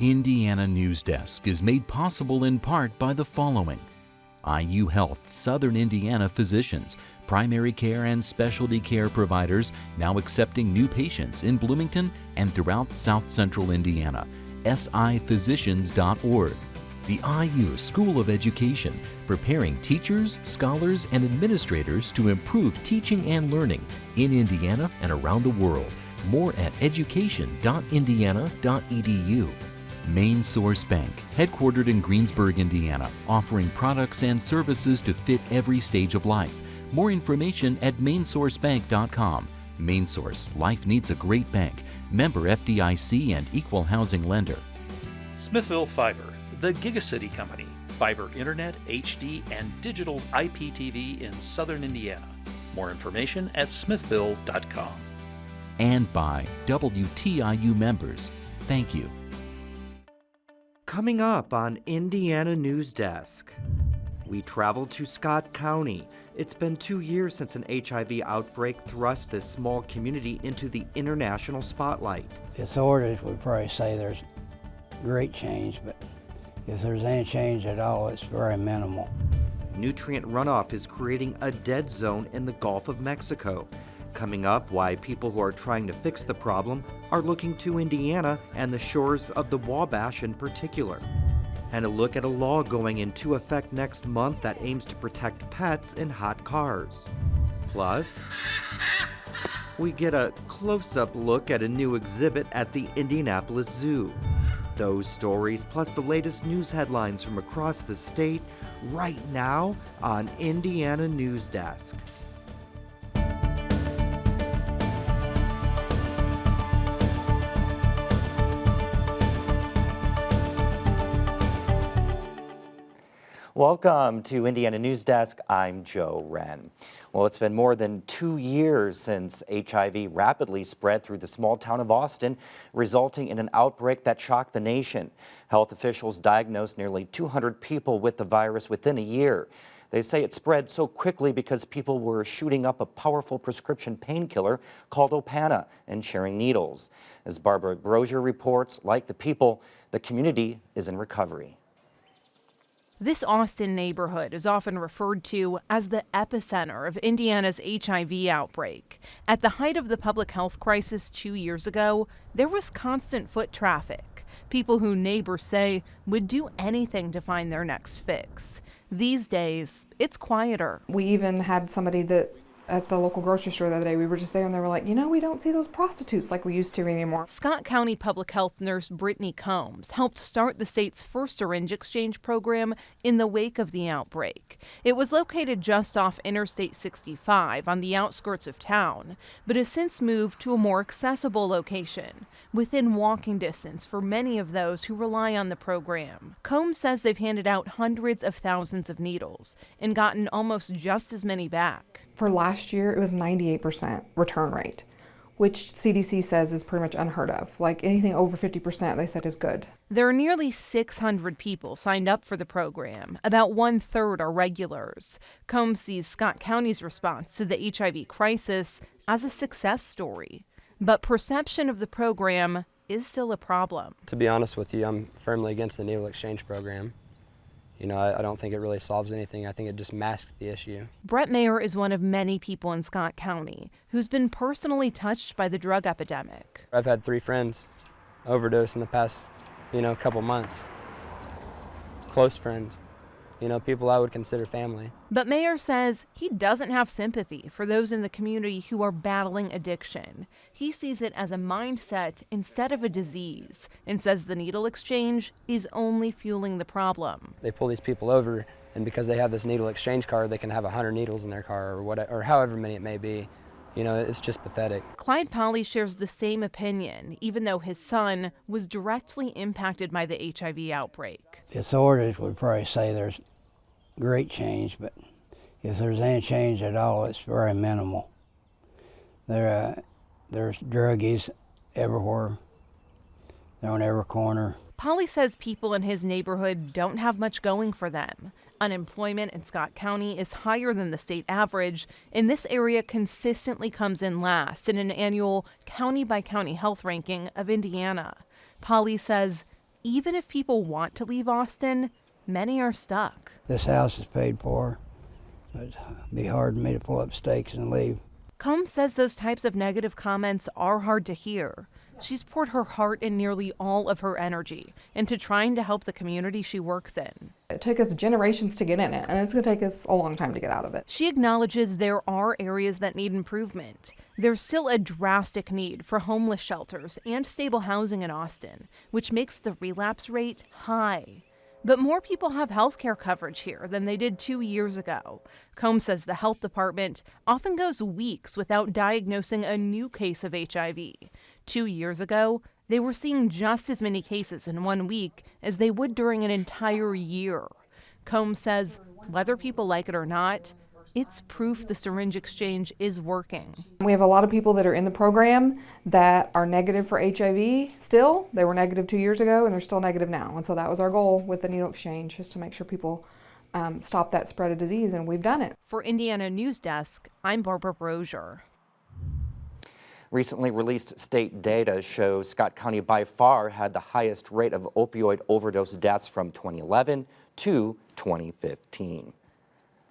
Indiana News Desk is made possible in part by the following: IU Health Southern Indiana physicians, primary care and specialty care providers now accepting new patients in Bloomington and throughout South Central Indiana. siphysicians.org. The IU School of Education, preparing teachers, scholars, and administrators to improve teaching and learning in Indiana and around the world. More at education.indiana.edu. Main Source Bank, headquartered in Greensburg, Indiana, offering products and services to fit every stage of life. More information at mainsourcebank.com. Main Source, life needs a great bank. Member FDIC and equal housing lender. Smithville Fiber, the Gigacity Company. Fiber Internet, HD, and digital IPTV in Southern Indiana. More information at smithville.com. And by WTIU members. Thank you. Coming up on Indiana News Desk, we travel to Scott County. It's been 2 years since an HIV outbreak thrust this small community into the international spotlight. The authorities would probably say there's great change, but if there's any change at all, it's very minimal. Nutrient runoff is creating a dead zone in the Gulf of Mexico. Coming up, why people who are trying to fix the problem are looking to Indiana and the shores of the Wabash in particular. And a look at a law going into effect next month that aims to protect pets in hot cars. Plus, we get a close-up look at a new exhibit at the Indianapolis Zoo. Those stories, plus the latest news headlines from across the state, right now on Indiana News Desk. Welcome to Indiana News Desk. I'm Joe Wren. Well, it's been more than 2 years since HIV rapidly spread through the small town of Austin, resulting in an outbreak that shocked the nation. Health officials diagnosed nearly 200 people with the virus within a year. They say it spread so quickly because people were shooting up a powerful prescription painkiller called Opana and sharing needles. As Barbara Brosier reports, like the people, the community is in recovery. This Austin neighborhood is often referred to as the epicenter of Indiana's HIV outbreak. At the height of the public health crisis 2 years ago, there was constant foot traffic. People who neighbors say would do anything to find their next fix. These days, it's quieter. We even had somebody that at the local grocery store the other day, we were just there and they were like, we don't see those prostitutes like we used to anymore. Scott County Public Health nurse Brittany Combs helped start the state's first syringe exchange program in the wake of the outbreak. It was located just off Interstate 65 on the outskirts of town, but has since moved to a more accessible location, within walking distance for many of those who rely on the program. Combs says they've handed out hundreds of thousands of needles and gotten almost just as many back. For last year, it was 98% return rate, which CDC says is pretty much unheard of. Like anything over 50%, they said is good. There are nearly 600 people signed up for the program. About 1/3 are regulars. Combs sees Scott County's response to the HIV crisis as a success story. But perception of the program is still a problem. To be honest with you, I'm firmly against the needle exchange program. I don't think it really solves anything. I think it just masks the issue. Brett Mayer is one of many people in Scott County who's been personally touched by the drug epidemic. I've had 3 friends overdose in the past, couple months. Close friends, people I would consider family. But Mayer says he doesn't have sympathy for those in the community who are battling addiction. He sees it as a mindset instead of a disease, and says the needle exchange is only fueling the problem. They pull these people over, and because they have this needle exchange card, they can have 100 needles in their car or however many it may be. It's just pathetic. Clyde Polly shares the same opinion, even though his son was directly impacted by the HIV outbreak. The authorities would probably say there's great change, but if there's any change at all, it's very minimal. There's druggies everywhere. They're on every corner. Polly says people in his neighborhood don't have much going for them. Unemployment in Scott County is higher than the state average, and this area consistently comes in last in an annual county-by-county health ranking of Indiana. Polly says even if people want to leave Austin, many are stuck. This house is paid for, but it'd be hard for me to pull up stakes and leave. Combs says those types of negative comments are hard to hear. She's poured her heart and nearly all of her energy into trying to help the community she works in. It took us generations to get in it, and it's going to take us a long time to get out of it. She acknowledges there are areas that need improvement. There's still a drastic need for homeless shelters and stable housing in Austin, which makes the relapse rate high. But more people have health care coverage here than they did 2 years ago. Combs says the health department often goes weeks without diagnosing a new case of HIV. 2 years ago, they were seeing just as many cases in 1 week as they would during an entire year. Combs says whether people like it or not, it's proof the syringe exchange is working. We have a lot of people that are in the program that are negative for HIV still. They were negative 2 years ago and they're still negative now. And so that was our goal with the needle exchange, just to make sure people stop that spread of disease, and we've done it. For Indiana News Desk, I'm Barbara Brozier. Recently released state data shows Scott County by far had the highest rate of opioid overdose deaths from 2011 to 2015.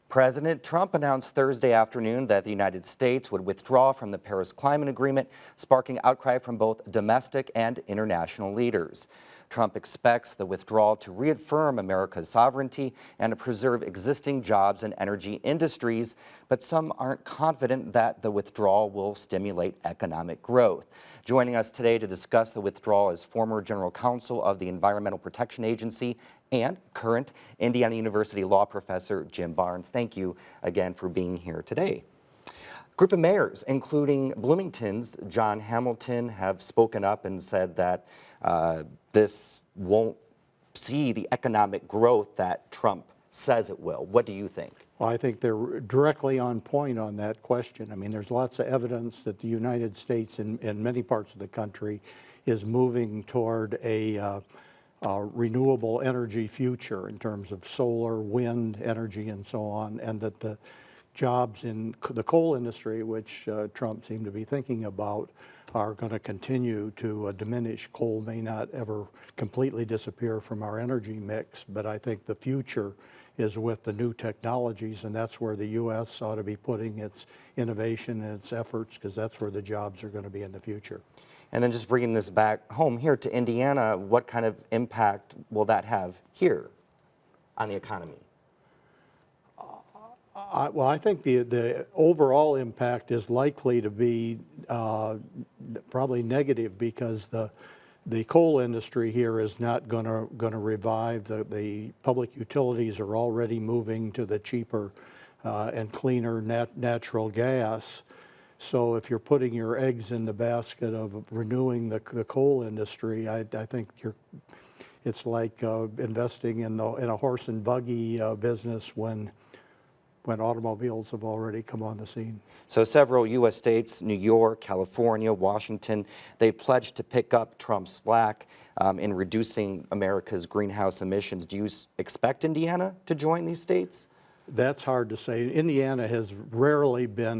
President Trump announced Thursday afternoon that the United States would withdraw from the Paris Climate Agreement, sparking outcry from both domestic and international leaders. Trump expects the withdrawal to reaffirm America's sovereignty and to preserve existing jobs and energy industries, but some aren't confident that the withdrawal will stimulate economic growth. Joining us today to discuss the withdrawal is former General Counsel of the Environmental Protection Agency and current Indiana University law professor Jim Barnes. Thank you again for being here today. A group of mayors, including Bloomington's John Hamilton, have spoken up and said that this won't see the economic growth that Trump says it will. What do you think? Well, I think they're directly on point on that question. I mean, there's lots of evidence that the United States in many parts of the country is moving toward a renewable energy future in terms of solar, wind energy, and so on, and that the jobs in the coal industry, which Trump seemed to be thinking about, are going to continue to diminish. Coal may not ever completely disappear from our energy mix, but I think the future is with the new technologies, and that's where the U.S. ought to be putting its innovation and its efforts, because that's where the jobs are going to be in the future. And then just bringing this back home here to Indiana, what kind of impact will that have here on the economy? Well, I think the overall impact is likely to be probably negative, because the coal industry here is not going to revive. The public utilities are already moving to the cheaper and cleaner natural gas. So if you're putting your eggs in the basket of renewing the coal industry, I think it's like investing in a horse and buggy business when automobiles have already come on the scene. So several U.S. states, New York, California, Washington, they pledged to pick up Trump's slack in reducing America's greenhouse emissions. Do you expect Indiana to join these states? That's hard to say. Indiana has rarely been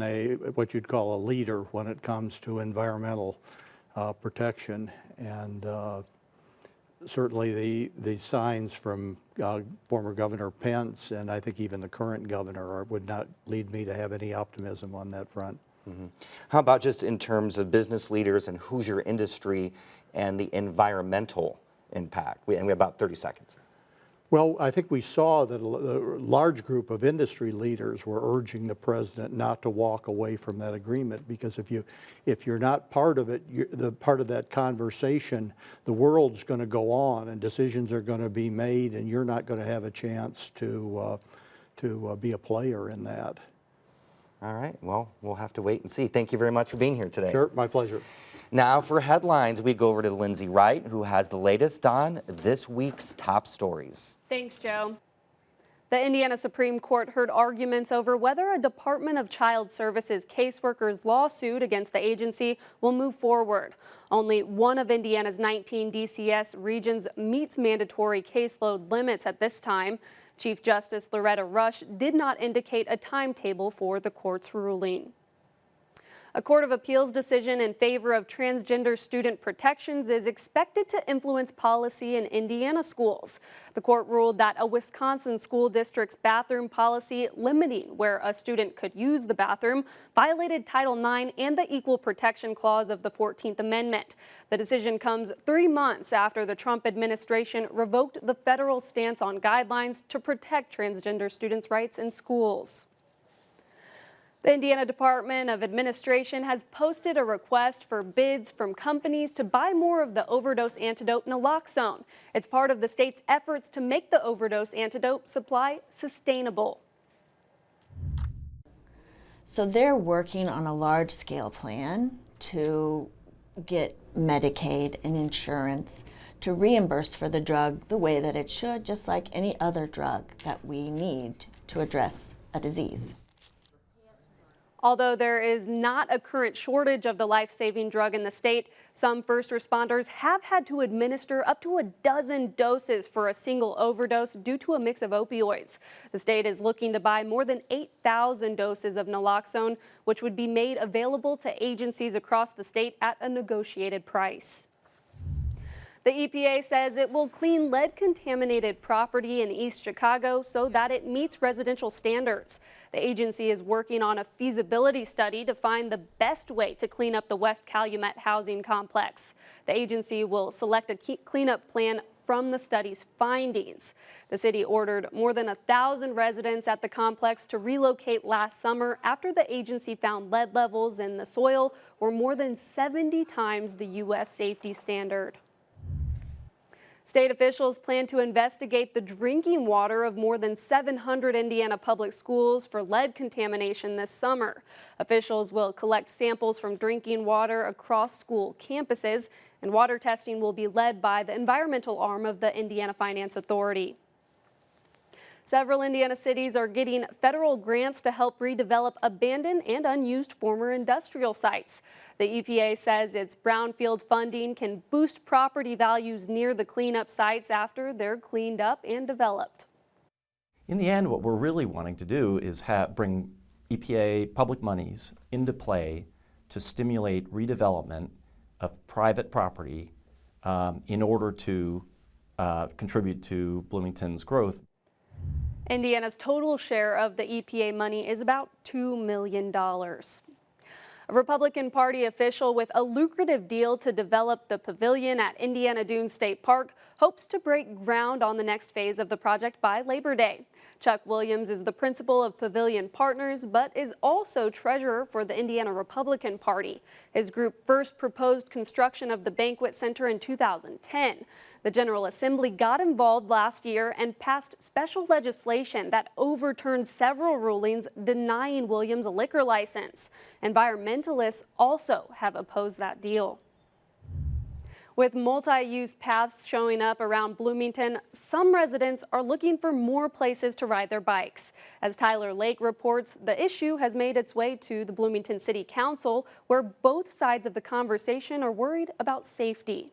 what you'd call a leader when it comes to environmental protection, and certainly the signs from former Governor Pence, and I think even the current governor, would not lead me to have any optimism on that front. Mm-hmm. How about just in terms of business leaders and Hoosier industry and the environmental impact? We have about 30 seconds. Well, I think we saw that a large group of industry leaders were urging the president not to walk away from that agreement, because if you're not part of it, part of that conversation, the world's going to go on and decisions are going to be made, and you're not going to have a chance to be a player in that. All right. Well, we'll have to wait and see. Thank you very much for being here today. Sure, my pleasure. Now for headlines, we go over to Lindsay Wright, who has the latest on this week's top stories. Thanks, Joe. The Indiana Supreme Court heard arguments over whether a Department of Child Services caseworker's lawsuit against the agency will move forward. Only one of Indiana's 19 DCS regions meets mandatory caseload limits at this time. Chief Justice Loretta Rush did not indicate a timetable for the court's ruling. A Court of Appeals decision in favor of transgender student protections is expected to influence policy in Indiana schools. The court ruled that a Wisconsin school district's bathroom policy limiting where a student could use the bathroom violated Title IX and the Equal Protection Clause of the 14th Amendment. The decision comes 3 months after the Trump administration revoked the federal stance on guidelines to protect transgender students' rights in schools. The Indiana Department of Administration has posted a request for bids from companies to buy more of the overdose antidote naloxone. It's part of the state's efforts to make the overdose antidote supply sustainable. So they're working on a large-scale plan to get Medicaid and insurance to reimburse for the drug the way that it should, just like any other drug that we need to address a disease. Although there is not a current shortage of the life-saving drug in the state, some first responders have had to administer up to a dozen doses for a single overdose due to a mix of opioids. The state is looking to buy more than 8,000 doses of naloxone, which would be made available to agencies across the state at a negotiated price. The EPA says it will clean lead-contaminated property in East Chicago so that it meets residential standards. The agency is working on a feasibility study to find the best way to clean up the West Calumet housing complex. The agency will select a cleanup plan from the study's findings. The city ordered more than 1,000 residents at the complex to relocate last summer after the agency found lead levels in the soil were more than 70 times the U.S. safety standard. State officials plan to investigate the drinking water of more than 700 Indiana public schools for lead contamination this summer. Officials will collect samples from drinking water across school campuses, and water testing will be led by the environmental arm of the Indiana Finance Authority. Several Indiana cities are getting federal grants to help redevelop abandoned and unused former industrial sites. The EPA says its brownfield funding can boost property values near the cleanup sites after they're cleaned up and developed. In the end, what we're really wanting to do is bring EPA public monies into play to stimulate redevelopment of private property in order to contribute to Bloomington's growth. Indiana's total share of the EPA money is about $2 million. A Republican Party official with a lucrative deal to develop the pavilion at Indiana Dunes State Park hopes to break ground on the next phase of the project by Labor Day. Chuck Williams is the principal of Pavilion Partners, but is also treasurer for the Indiana Republican Party. His group first proposed construction of the Banquet Center in 2010. The General Assembly got involved last year and passed special legislation that overturned several rulings denying Williams a liquor license. Environmentalists also have opposed that deal. With multi-use paths showing up around Bloomington, some residents are looking for more places to ride their bikes. As Tyler Lake reports, the issue has made its way to the Bloomington City Council, where both sides of the conversation are worried about safety.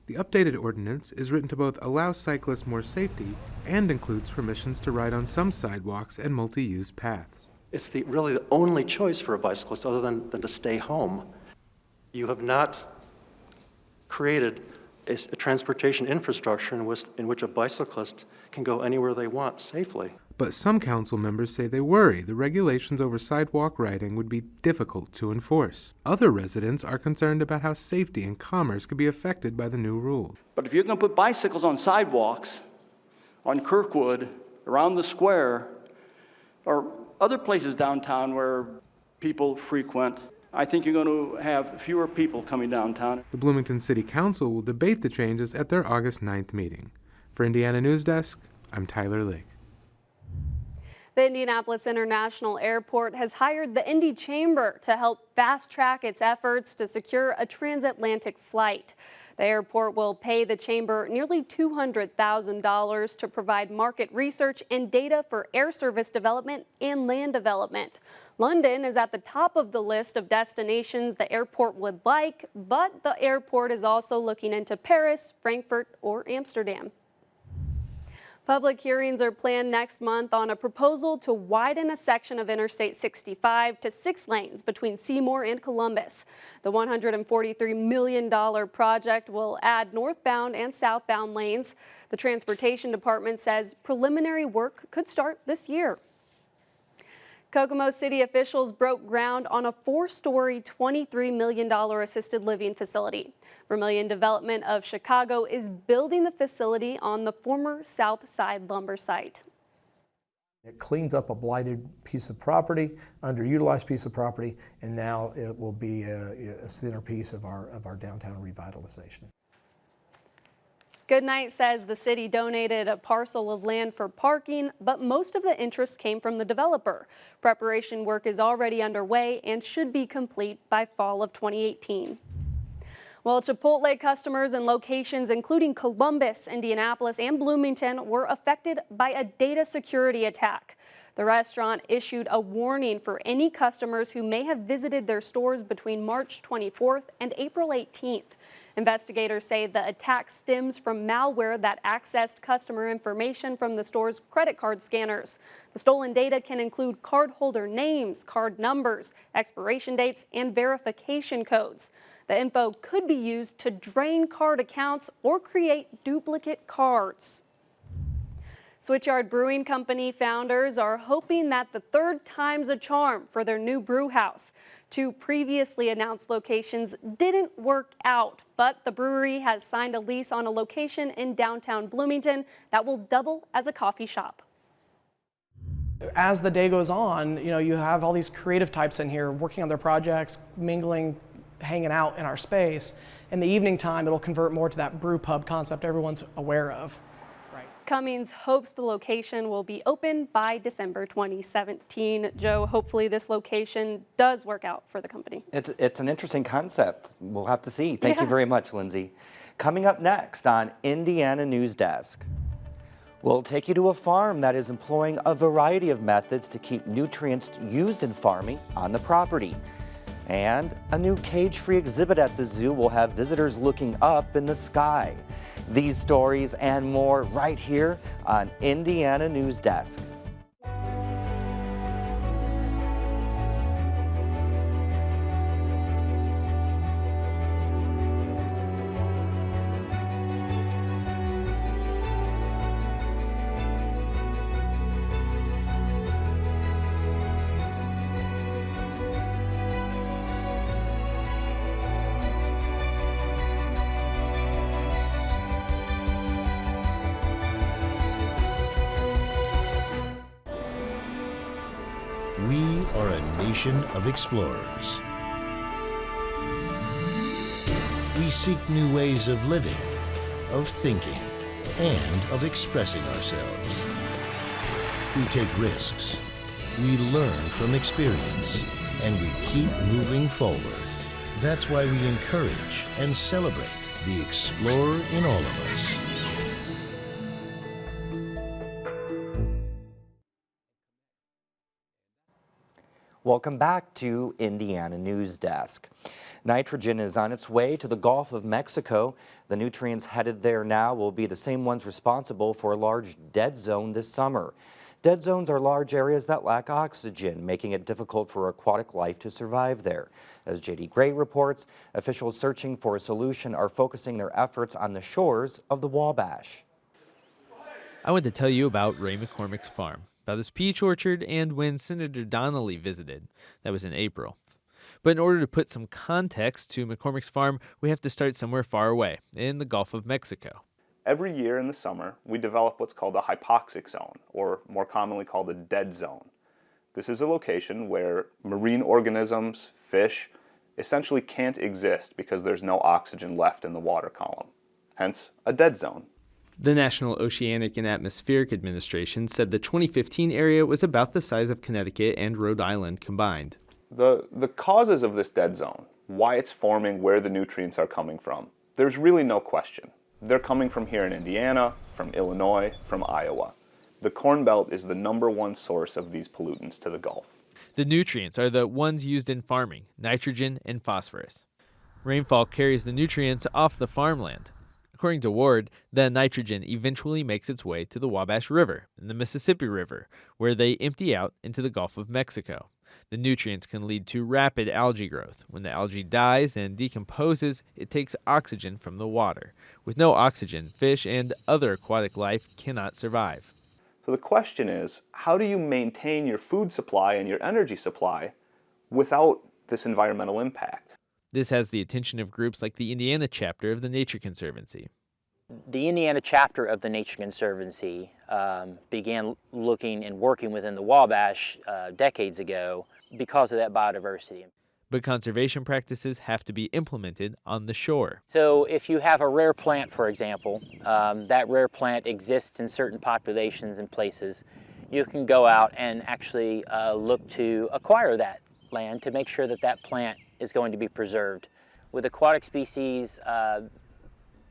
The updated ordinance is written to both allow cyclists more safety and includes permissions to ride on some sidewalks and multi-use paths. It's really the only choice for a bicyclist other than to stay home. You have not created a transportation infrastructure in which a bicyclist can go anywhere they want safely. But some council members say they worry the regulations over sidewalk riding would be difficult to enforce. Other residents are concerned about how safety and commerce could be affected by the new rule. But if you're going to put bicycles on sidewalks, on Kirkwood, around the square, or other places downtown where people frequent, I think you're going to have fewer people coming downtown. The Bloomington City Council will debate the changes at their August 9th meeting. For Indiana News Desk, I'm Tyler Lake. The Indianapolis International Airport has hired the Indy Chamber to help fast-track its efforts to secure a transatlantic flight. The airport will pay the chamber nearly $200,000 to provide market research and data for air service development and land development. London is at the top of the list of destinations the airport would like, but the airport is also looking into Paris, Frankfurt, or Amsterdam. Public hearings are planned next month on a proposal to widen a section of Interstate 65 to 6 lanes between Seymour and Columbus. The $143 million project will add northbound and southbound lanes. The Transportation Department says preliminary work could start this year. Kokomo City officials broke ground on a 4-story, $23 million assisted living facility. Vermilion Development of Chicago is building the facility on the former South Side lumber site. It cleans up a blighted piece of property, underutilized piece of property, and now it will be a centerpiece of our downtown revitalization. Goodnight says the city donated a parcel of land for parking, but most of the interest came from the developer. Preparation work is already underway and should be complete by fall of 2018. Well, Chipotle customers in locations including Columbus, Indianapolis, and Bloomington were affected by a data security attack. The restaurant issued a warning for any customers who may have visited their stores between March 24th and April 18th. Investigators say the attack stems from malware that accessed customer information from the store's credit card scanners. The stolen data can include cardholder names, card numbers, expiration dates, and verification codes. The info could be used to drain card accounts or create duplicate cards. Switchyard Brewing Company founders are hoping that the third time's a charm for their new brew house. 2 previously announced locations didn't work out, but the brewery has signed a lease on a location in downtown Bloomington that will double as a coffee shop. As the day goes on, you have all these creative types in here working on their projects, mingling, hanging out in our space. In the evening time, it'll convert more to that brew pub concept everyone's aware of. Cummings hopes the location will be open by December 2017. Joe, hopefully this location does work out for the company. It's an interesting concept. We'll have to see. Thank you very much, Lindsay. Coming up next on Indiana News Desk, we'll take you to a farm that is employing a variety of methods to keep nutrients used in farming on the property. And a new cage-free exhibit at the zoo will have visitors looking up in the sky. These stories and more right here on Indiana News Desk. We are a nation of explorers. We seek new ways of living, of thinking, and of expressing ourselves. We take risks, we learn from experience, and we keep moving forward. That's why we encourage and celebrate the explorer in all of us. Welcome back to Indiana News Desk. Nitrogen is on its way to the Gulf of Mexico. The nutrients headed there now will be the same ones responsible for a large dead zone this summer. Dead zones are large areas that lack oxygen, making it difficult for aquatic life to survive there. As J.D. Gray reports, officials searching for a solution are focusing their efforts on the shores of the Wabash. I want to tell you about Ray McCormick's farm, about his peach orchard, and when Senator Donnelly visited. That was in April. But in order to put some context to McCormick's farm, we have to start somewhere far away, in the Gulf of Mexico. Every year in the summer, we develop what's called a hypoxic zone, or more commonly called a dead zone. This is a location where marine organisms, fish, essentially can't exist because there's no oxygen left in the water column. Hence, a dead zone. The National Oceanic and Atmospheric Administration said the 2015 area was about the size of Connecticut and Rhode Island combined. The causes of this dead zone, why it's forming, where the nutrients are coming from, there's really no question. They're coming from here in Indiana, from Illinois, from Iowa. The Corn Belt is the #1 source of these pollutants to the Gulf. The nutrients are the ones used in farming, nitrogen and phosphorus. Rainfall carries the nutrients off the farmland. According to Ward, the nitrogen eventually makes its way to the Wabash River and the Mississippi River, where they empty out into the Gulf of Mexico. The nutrients can lead to rapid algae growth. When the algae dies and decomposes, it takes oxygen from the water. With no oxygen, fish and other aquatic life cannot survive. So the question is, how do you maintain your food supply and your energy supply without this environmental impact? This has the attention of groups like the Indiana chapter of the Nature Conservancy. The Indiana chapter of the Nature Conservancy began looking and working within the Wabash decades ago because of that biodiversity. But conservation practices have to be implemented on the shore. So if you have a rare plant, for example, that rare plant exists in certain populations and places, you can go out and actually look to acquire that land to make sure that that plant is going to be preserved. With aquatic species,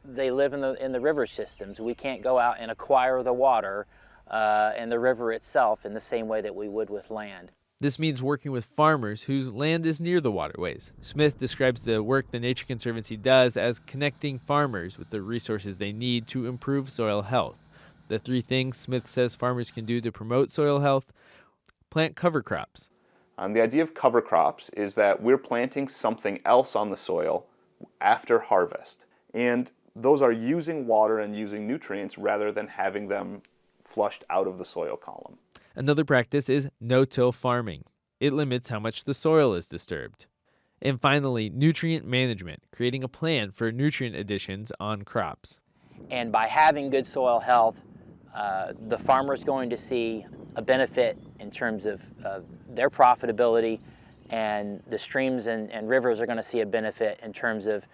they live in the river systems. We can't go out and acquire the water and the river itself in the same way that we would with land. This means working with farmers whose land is near the waterways. Smith describes the work the Nature Conservancy does as connecting farmers with the resources they need to improve soil health. The 3 things Smith says farmers can do to promote soil health: plant cover crops. The idea of cover crops is that we're planting something else on the soil after harvest. And those are using water and using nutrients rather than having them flushed out of the soil column. Another practice is no-till farming. It limits how much the soil is disturbed. And finally, nutrient management, creating a plan for nutrient additions on crops. And by having good soil health, the farmer is going to see a benefit in terms of their profitability, and the streams and rivers are going to see a benefit in terms of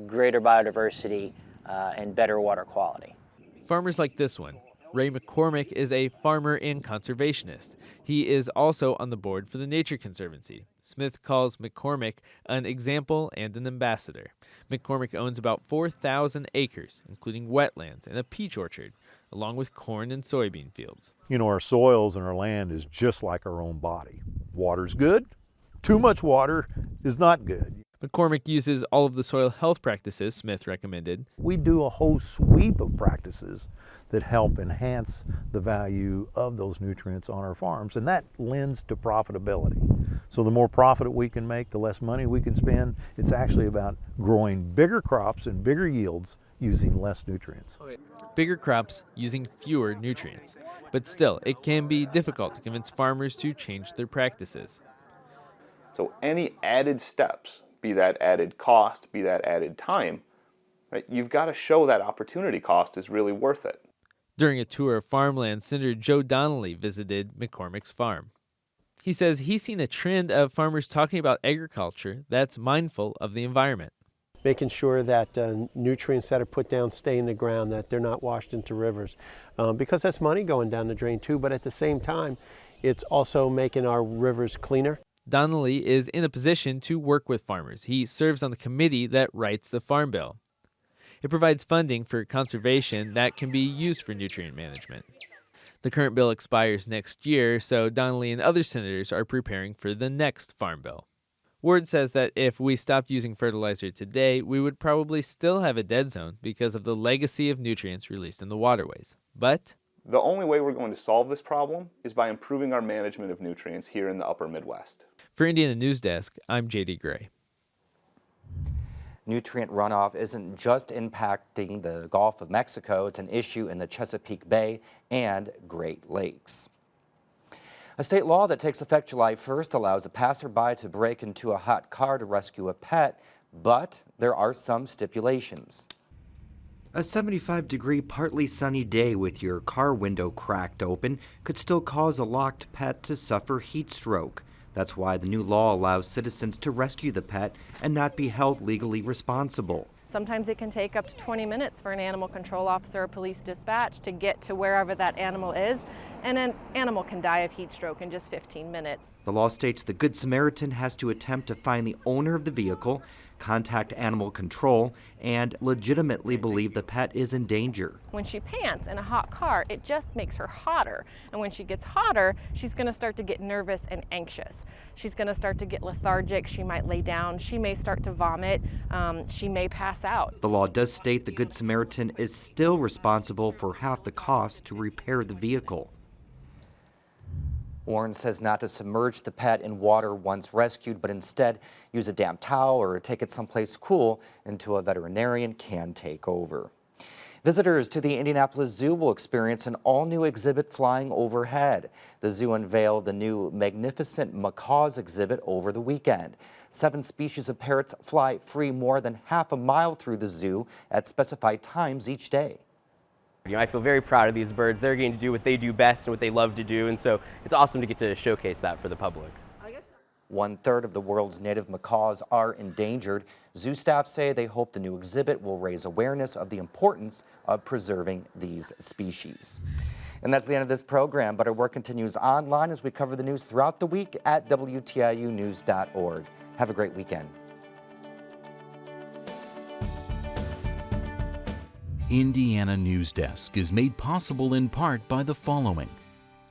greater biodiversity and better water quality. Farmers like this one. Ray McCormick is a farmer and conservationist. He is also on the board for the Nature Conservancy. Smith calls McCormick an example and an ambassador. McCormick owns about 4,000 acres, including wetlands and a peach orchard, along with corn and soybean fields. You know, our soils and our land is just like our own body. Water's good. Too much water is not good. McCormick uses all of the soil health practices Smith recommended. We do a whole sweep of practices that help enhance the value of those nutrients on our farms, and that lends to profitability. So the more profit we can make, the less money we can spend. It's actually about growing bigger crops and bigger yields using less nutrients. Bigger crops using fewer nutrients. But still, it can be difficult to convince farmers to change their practices. So any added steps, be that added cost, be that added time, right, you've got to show that opportunity cost is really worth it. During a tour of farmland, Senator Joe Donnelly visited McCormick's farm. He says he's seen a trend of farmers talking about agriculture that's mindful of the environment. Making sure that nutrients that are put down stay in the ground, that they're not washed into rivers, because that's money going down the drain too, but at the same time, it's also making our rivers cleaner. Donnelly is in a position to work with farmers. He serves on the committee that writes the Farm Bill. It provides funding for conservation that can be used for nutrient management. The current bill expires next year, so Donnelly and other senators are preparing for the next Farm Bill. Ward says that if we stopped using fertilizer today, we would probably still have a dead zone because of the legacy of nutrients released in the waterways. But the only way we're going to solve this problem is by improving our management of nutrients here in the upper Midwest. For Indiana News Desk, I'm J.D. Gray. Nutrient runoff isn't just impacting the Gulf of Mexico, it's an issue in the Chesapeake Bay and Great Lakes. A state law that takes effect July 1st allows a passerby to break into a hot car to rescue a pet, but there are some stipulations. A 75-degree partly sunny day with your car window cracked open could still cause a locked pet to suffer heat stroke. That's why the new law allows citizens to rescue the pet and not be held legally responsible. Sometimes it can take up to 20 minutes for an animal control officer or police dispatch to get to wherever that animal is, and an animal can die of heat stroke in just 15 minutes. The law states the Good Samaritan has to attempt to find the owner of the vehicle, contact animal control, and legitimately believe the pet is in danger. When she pants in a hot car, it just makes her hotter. And when she gets hotter, she's going to start to get nervous and anxious. She's going to start to get lethargic. She might lay down. She may start to vomit. She may pass out. The law does state the Good Samaritan is still responsible for half the cost to repair the vehicle. Warren says not to submerge the pet in water once rescued, but instead use a damp towel or take it someplace cool until a veterinarian can take over. Visitors to the Indianapolis Zoo will experience an all-new exhibit flying overhead. The zoo unveiled the new Magnificent Macaws exhibit over the weekend. 7 species of parrots fly free more than half a mile through the zoo at specified times each day. I feel very proud of these birds. They're getting to do what they do best and what they love to do, and so it's awesome to get to showcase that for the public. 1/3 of the world's native macaws are endangered. Zoo staff say they hope the new exhibit will raise awareness of the importance of preserving these species. And that's the end of this program, but our work continues online as we cover the news throughout the week at WTIUnews.org. Have a great weekend. Indiana News Desk is made possible in part by the following: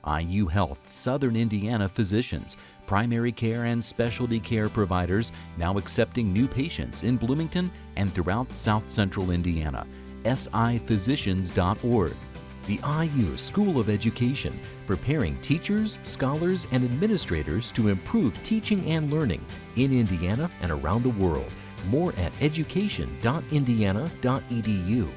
IU Health Southern Indiana physicians, primary care and specialty care providers now accepting new patients in Bloomington and throughout South Central Indiana. siphysicians.org. The IU School of Education, preparing teachers, scholars, and administrators to improve teaching and learning in Indiana and around the world. More at education.indiana.edu.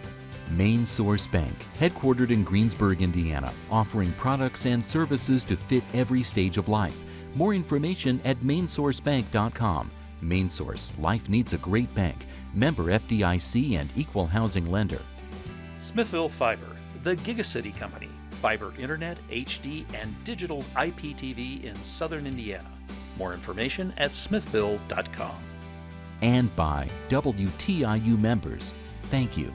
Main Source Bank, headquartered in Greensburg, Indiana, offering products and services to fit every stage of life. More information at mainsourcebank.com. Main Source, life needs a great bank. Member FDIC and equal housing lender. Smithville Fiber, the Gigacity Company. Fiber Internet, HD, and digital IPTV in Southern Indiana. More information at smithville.com. And by WTIU members, thank you.